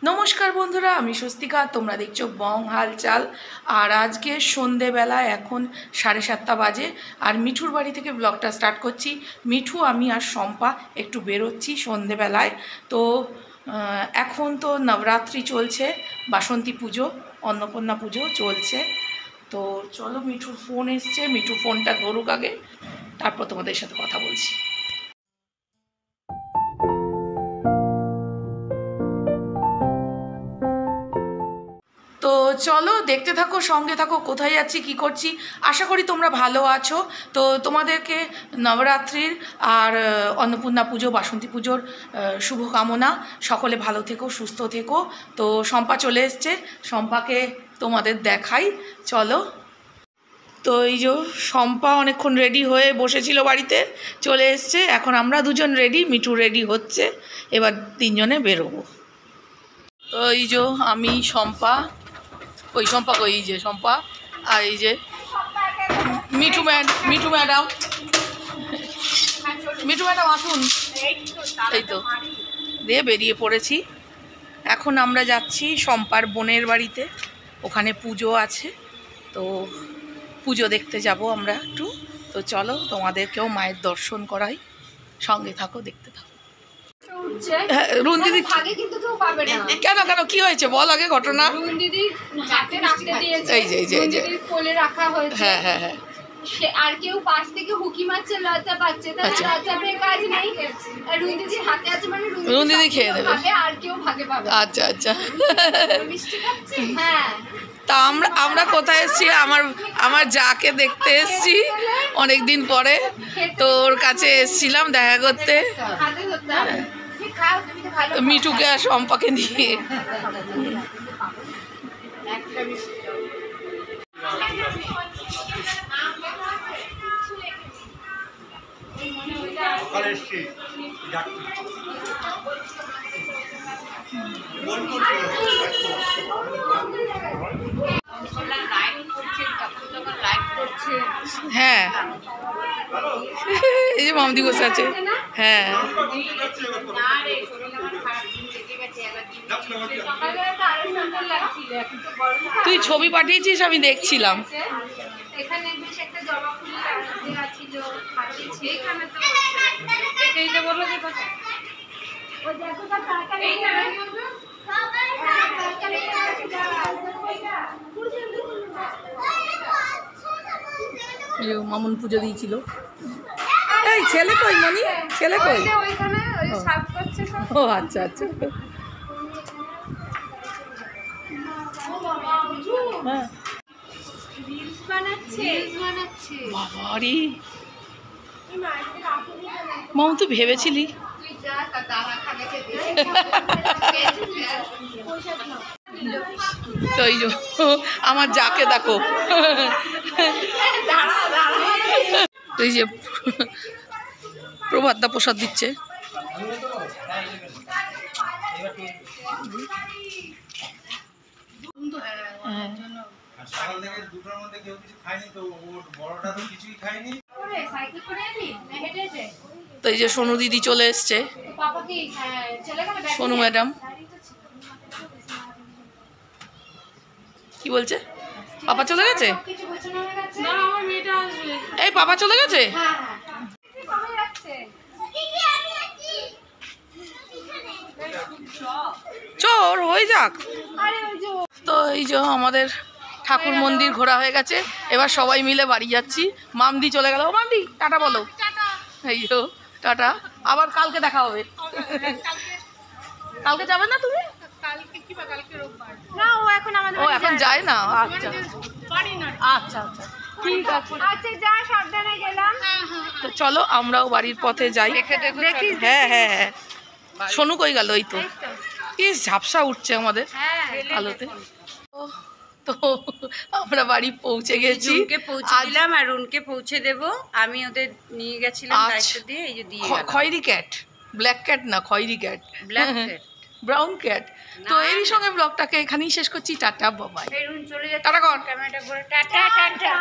নমস্কার বন্ধুরা, আমি স্বস্তিকা। তোমরা দেখছো বং হালচাল। আর আজকে সন্ধেবেলায় এখন 7:30 বাজে, আর মিঠুর বাড়ি থেকে ব্লগটা স্টার্ট করছি। মিঠু, আমি আর শম্পা একটু বেরোচ্ছি সন্ধেবেলায়। তো এখন তো নবরাত্রি চলছে, বাসন্তী পুজো, অন্নপূর্ণা পুজো চলছে। তো চলো, মিঠুর ফোন এসছে, মিঠু ফোনটা ধরুক আগে, তারপর তোমাদের সাথে কথা বলছি। তো চলো, দেখতে থাকো, সঙ্গে থাকো, কোথায় যাচ্ছি, কি করছি। আশা করি তোমরা ভালো আছো। তো তোমাদেরকে নবরাত্রির আর অন্নপূর্ণা পুজো, বাসন্তী পুজোর শুভকামনা। সকলে ভালো থেকো, সুস্থ থেকো। তো শম্পা চলে এসছে, শম্পাকে তোমাদের দেখাই, চলো। তো এই যে শম্পা অনেকক্ষণ রেডি হয়ে বসেছিল, বাড়িতে চলে এসছে। এখন আমরা দুজন রেডি, মিঠু রেডি হচ্ছে, এবার তিনজনে বেরোবো। তো এই যে আমি, শম্পা, ওই শম্পা, ওই যে শম্পা, আর এই যে মিঠু ম্যাডাম আসুন। এই তো দিয়ে বেরিয়ে পড়েছি। এখন আমরা যাচ্ছি শম্পার বোনের বাড়িতে, ওখানে পুজো আছে। তো পুজো দেখতে যাব আমরা একটু। তো চলো, তোমাদেরকেও মায়ের দর্শন করাই, সঙ্গে থাকো, দেখতে থাকো। রুন দিদি কেন কেন কি হয়েছে বল আগে ঘটনা। হ্যাঁ হ্যাঁ হ্যাঁ, আর কেউ পাশ থেকে হুকি মারছে, লজ্জা পাচ্ছে, লজ্জা পেয়ে কাজ নেই। রুন দিদির হাতে আছে মানে রুন দিদি খেয়ে দেবে, আর কেউ ভাগে পাবে। আচ্ছা আচ্ছা। মিষ্টি খাচ্ছে। হ্যাঁ, তা আমরা কোথায় এসেছি, আমার যাকে দেখতে এসেছি অনেক দিন পরে। তো ওর কাছে এসেছিলাম দেখা করতে, মিঠুকে আর শম্পাকে নিয়ে। হ্যাঁ, এই যে মামদি বসে আছে। হ্যাঁ, তুই ছবি পাঠিয়েছিস, আমি দেখছিলাম। মামুন পুজো দিয়েছিল। এই ছেলে কই মনি, ছেলে কই? ও আচ্ছা আচ্ছা। হ্যাঁ, বাবারি মামু, তুই ভেবেছিলি? তো এই যে আমার যাকে দেখো, এই যে প্রভাতদা প্রসাদ দিচ্ছে। তো এই যে সোনু দিদি চলে এসছে, সোনু ম্যাডাম। কি বলছে? পাপা চলে গেছে? এই পাপা চলে গেছে? চোর হয়ে যাক। তো এই যে আমাদের ঠাকুর মন্দির ঘোরা হয়ে গেছে, এবার সবাই মিলে বাড়ি যাচ্ছি। মামদি চলে গেল। ও মামদি, টাটা বলো। এই যে টাটা, আবার কালকে দেখা হবে। কালকে যাবে না তুমি? ও এখন যায় না, আচ্ছা আচ্ছা আচ্ছা, ঠিক আছে। তো চলো, আমরাও বাড়ির পথে যাই। হ্যাঁ হ্যাঁ হ্যাঁ, সোনু কই গেল? ওই তো, কি ঝাপসা উঠছে আমাদের আলোতে। তো আমরা বাড়ি পৌঁছে গেছি, দিলাম আর রুনকে পৌঁছে দেব। আমি ওদের নিয়ে গেছিলাম দায়িত্ব দিয়ে, এই যে দিয়ে খয়েরি ক্যাট, ব্ল্যাক ক্যাট না, খয়েরি cat, black cat, brown cat. তো এরই সঙ্গে ব্লগটাকে এখানেই শেষ করছি। টাটা, বাবাই। রুন চলে যাচ্ছে, টাটা কর, ক্যামেরাটা করে টাটা টাটা।